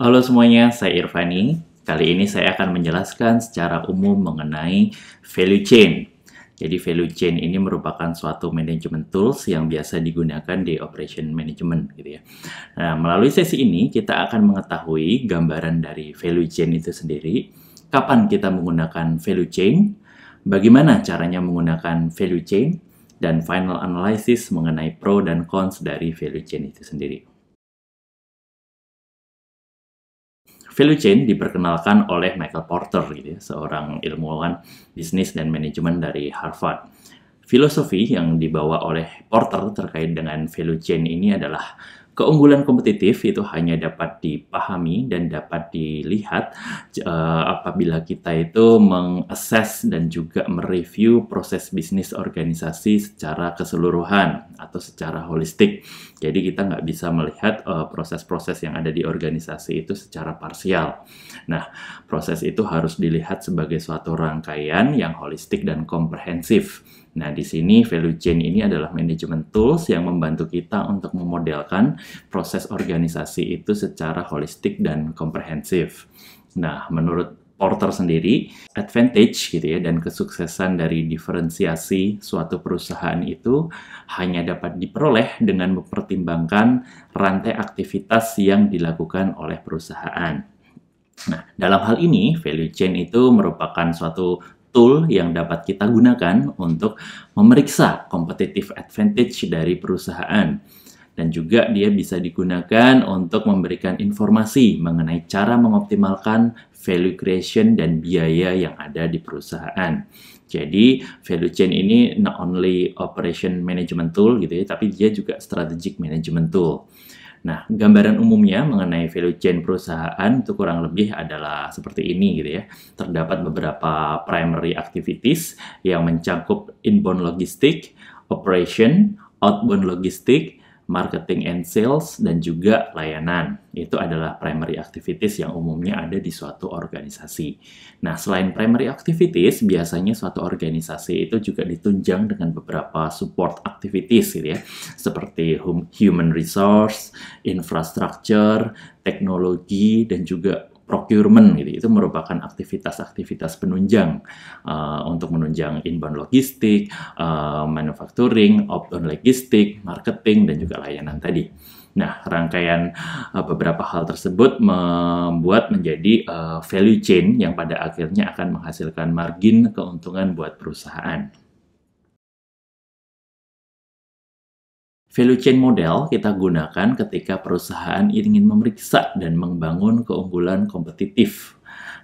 Halo semuanya, saya Irvani. Kali ini saya akan menjelaskan secara umum mengenai value chain. Jadi value chain ini merupakan suatu management tools yang biasa digunakan di operation management gitu ya. Nah, melalui sesi ini kita akan mengetahui gambaran dari value chain itu sendiri, kapan kita menggunakan value chain, bagaimana caranya menggunakan value chain, dan final analysis mengenai pro dan cons dari value chain itu sendiri. Value chain diperkenalkan oleh Michael Porter, gitu ya, seorang ilmuwan bisnis dan manajemen dari Harvard. Filosofi yang dibawa oleh Porter terkait dengan value chain ini adalah keunggulan kompetitif itu hanya dapat dipahami dan dapat dilihat apabila kita itu mengakses dan juga mereview proses bisnis organisasi secara keseluruhan atau secara holistik. Jadi kita nggak bisa melihat proses-proses yang ada di organisasi itu secara parsial. Nah, proses itu harus dilihat sebagai suatu rangkaian yang holistik dan komprehensif. Nah, di sini value chain ini adalah management tools yang membantu kita untuk memodelkan proses organisasi itu secara holistik dan komprehensif. Nah, menurut Porter sendiri, advantage gitu ya dan kesuksesan dari diferensiasi suatu perusahaan itu hanya dapat diperoleh dengan mempertimbangkan rantai aktivitas yang dilakukan oleh perusahaan. Nah, dalam hal ini, value chain itu merupakan suatu tool yang dapat kita gunakan untuk memeriksa competitive advantage dari perusahaan. Dan juga dia bisa digunakan untuk memberikan informasi mengenai cara mengoptimalkan value creation dan biaya yang ada di perusahaan. Jadi, value chain ini not only operation management tool gitu ya, tapi dia juga strategic management tool. Nah, gambaran umumnya mengenai value chain perusahaan itu kurang lebih adalah seperti ini gitu ya. Terdapat beberapa primary activities yang mencakup inbound logistik, operation, outbound logistik, marketing and sales, dan juga layanan. Itu adalah primary activities yang umumnya ada di suatu organisasi. Nah, selain primary activities, biasanya suatu organisasi itu juga ditunjang dengan beberapa support activities gitu ya, seperti human resource, infrastructure, teknologi, dan juga procurement gitu. Itu merupakan aktivitas-aktivitas penunjang untuk menunjang inbound logistik, manufacturing, outbound logistik, marketing, dan juga layanan tadi. Nah, rangkaian beberapa hal tersebut membuat menjadi value chain yang pada akhirnya akan menghasilkan margin keuntungan buat perusahaan. Value chain model kita gunakan ketika perusahaan ingin memeriksa dan membangun keunggulan kompetitif.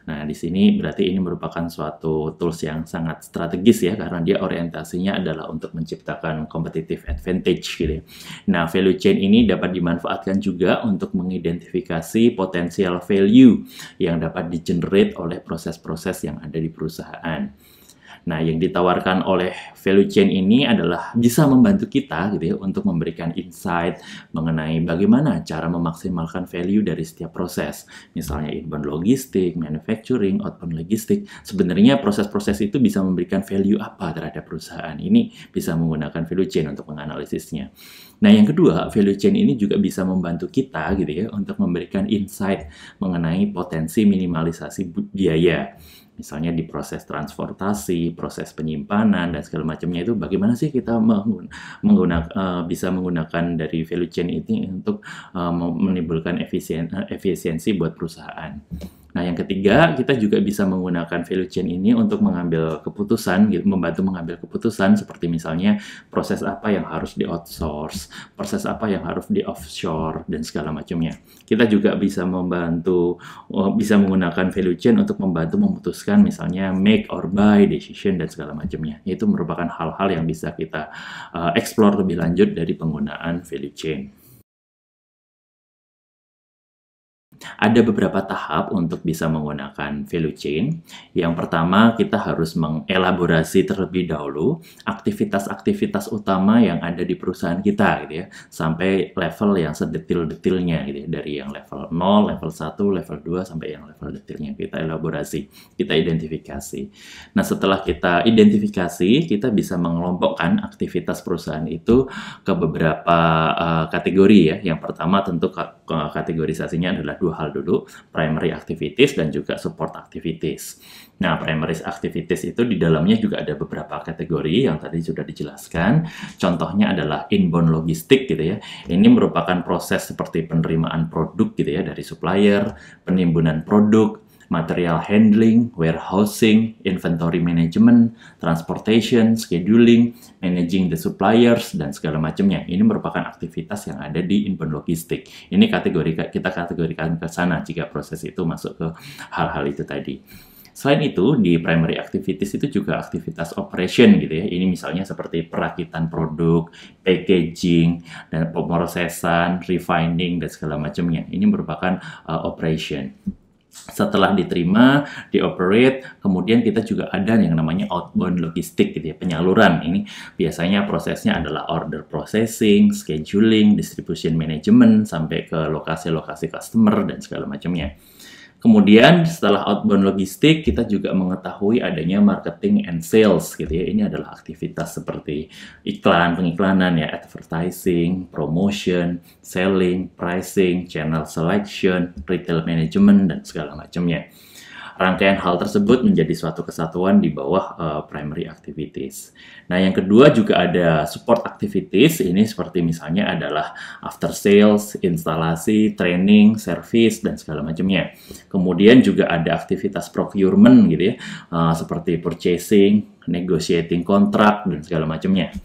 Nah, di sini berarti ini merupakan suatu tools yang sangat strategis ya, karena dia orientasinya adalah untuk menciptakan competitive advantage gitu ya. Nah, value chain ini dapat dimanfaatkan juga untuk mengidentifikasi potensial value yang dapat di-generate oleh proses-proses yang ada di perusahaan. Nah, yang ditawarkan oleh value chain ini adalah bisa membantu kita gitu ya untuk memberikan insight mengenai bagaimana cara memaksimalkan value dari setiap proses. Misalnya inbound logistik, manufacturing, outbound logistik. Sebenarnya proses-proses itu bisa memberikan value apa terhadap perusahaan. Ini bisa menggunakan value chain untuk menganalisisnya. Nah, yang kedua, value chain ini juga bisa membantu kita gitu ya untuk memberikan insight mengenai potensi minimalisasi biaya. Misalnya di proses transportasi, proses penyimpanan, dan segala macamnya itu bagaimana sih kita bisa menggunakan dari value chain ini untuk menimbulkan efisiensi buat perusahaan. Nah, yang ketiga, kita juga bisa menggunakan value chain ini untuk mengambil keputusan, gitu, membantu mengambil keputusan seperti misalnya proses apa yang harus di-outsource, proses apa yang harus di-offshore, dan segala macamnya. Kita juga bisa bisa menggunakan value chain untuk membantu memutuskan misalnya make or buy decision dan segala macamnya. Itu merupakan hal-hal yang bisa kita explore lebih lanjut dari penggunaan value chain. Ada beberapa tahap untuk bisa menggunakan value chain. Yang pertama, kita harus mengelaborasi terlebih dahulu aktivitas-aktivitas utama yang ada di perusahaan kita gitu ya, sampai level yang sedetil-detilnya gitu ya, dari yang level 0, level 1, level 2 sampai yang level detilnya kita elaborasi, kita identifikasi. Nah, setelah kita identifikasi, kita bisa mengelompokkan aktivitas perusahaan itu ke beberapa kategori ya. Yang pertama tentu kategorisasinya adalah dua dua hal dulu, primary activities dan juga support activities. Nah, primary activities itu di dalamnya juga ada beberapa kategori yang tadi sudah dijelaskan. Contohnya adalah inbound logistik gitu ya. Ini merupakan proses seperti penerimaan produk gitu ya dari supplier, penimbunan produk, material handling, warehousing, inventory management, transportation, scheduling, managing the suppliers, dan segala macamnya. Ini merupakan aktivitas yang ada di inbound logistik. Ini kita kategorikan ke sana jika proses itu masuk ke hal-hal itu tadi. Selain itu, di primary activities itu juga aktivitas operation gitu ya. Ini misalnya seperti perakitan produk, packaging, dan pemrosesan, refining, dan segala macamnya. Ini merupakan operation. Setelah diterima, dioperate, kemudian kita juga ada yang namanya outbound logistik gitu ya, penyaluran. Ini biasanya prosesnya adalah order processing, scheduling, distribution management, sampai ke lokasi-lokasi customer, dan segala macamnya. Kemudian setelah outbound logistik, kita juga mengetahui adanya marketing and sales gitu ya. Ini adalah aktivitas seperti iklan, pengiklanan ya, advertising, promotion, selling, pricing, channel selection, retail management, dan segala macamnya. Rangkaian hal tersebut menjadi suatu kesatuan di bawah primary activities. Nah, yang kedua juga ada support activities. Ini seperti misalnya adalah after sales, instalasi, training, service, dan segala macamnya. Kemudian juga ada aktivitas procurement gitu ya, seperti purchasing, negotiating kontrak, dan segala macamnya.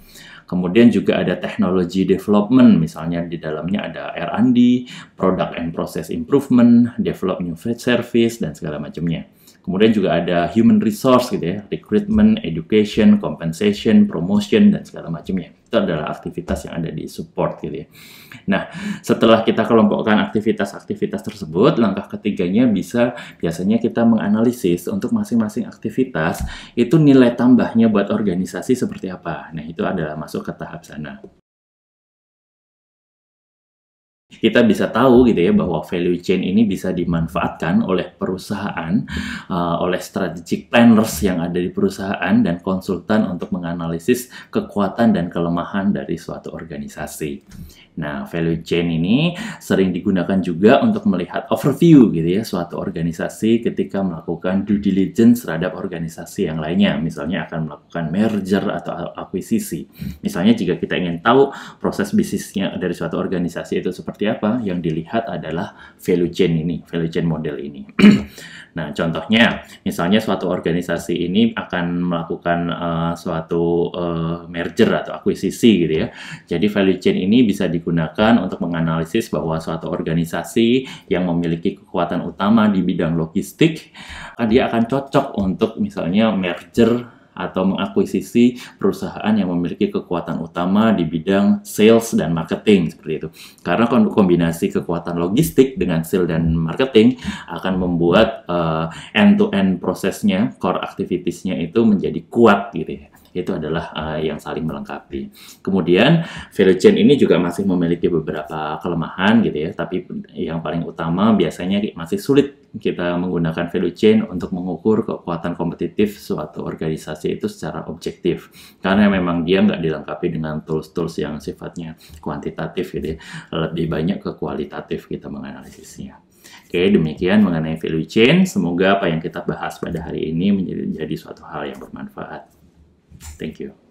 Kemudian juga ada technology development, misalnya di dalamnya ada R&D, product and process improvement, develop new service, dan segala macamnya. Kemudian juga ada human resource gitu ya, recruitment, education, compensation, promotion, dan segala macamnya. Itu adalah aktivitas yang ada di support gitu ya. Nah, setelah kita kelompokkan aktivitas-aktivitas tersebut, langkah ketiganya biasanya kita menganalisis untuk masing-masing aktivitas itu nilai tambahnya buat organisasi seperti apa. Nah, itu adalah masuk ke tahap sana. Kita bisa tahu gitu ya bahwa value chain ini bisa dimanfaatkan oleh perusahaan, oleh strategic planners yang ada di perusahaan dan konsultan untuk menganalisis kekuatan dan kelemahan dari suatu organisasi. Nah, value chain ini sering digunakan juga untuk melihat overview gitu ya suatu organisasi ketika melakukan due diligence terhadap organisasi yang lainnya. Misalnya akan melakukan merger atau akuisisi. Misalnya jika kita ingin tahu proses bisnisnya dari suatu organisasi itu seperti apa, yang dilihat adalah value chain ini, value chain model ini. Nah, contohnya, misalnya suatu organisasi ini akan melakukan suatu merger atau akuisisi gitu ya. Jadi value chain ini bisa digunakan untuk menganalisis bahwa suatu organisasi yang memiliki kekuatan utama di bidang logistik, dia akan cocok untuk misalnya merger atau mengakuisisi perusahaan yang memiliki kekuatan utama di bidang sales dan marketing seperti itu. Karena kombinasi kekuatan logistik dengan sales dan marketing akan membuat end-to-end prosesnya, core activities-nya itu menjadi kuat gitu ya. Itu adalah yang saling melengkapi. Kemudian value chain ini juga masih memiliki beberapa kelemahan gitu ya, tapi yang paling utama biasanya masih sulit kita menggunakan value chain untuk mengukur kekuatan kompetitif suatu organisasi itu secara objektif. Karena memang dia nggak dilengkapi dengan tools-tools yang sifatnya kuantitatif gitu ya, lebih banyak ke kualitatif kita menganalisisnya. Oke, demikian mengenai value chain. Semoga apa yang kita bahas pada hari ini menjadi suatu hal yang bermanfaat. Thank you.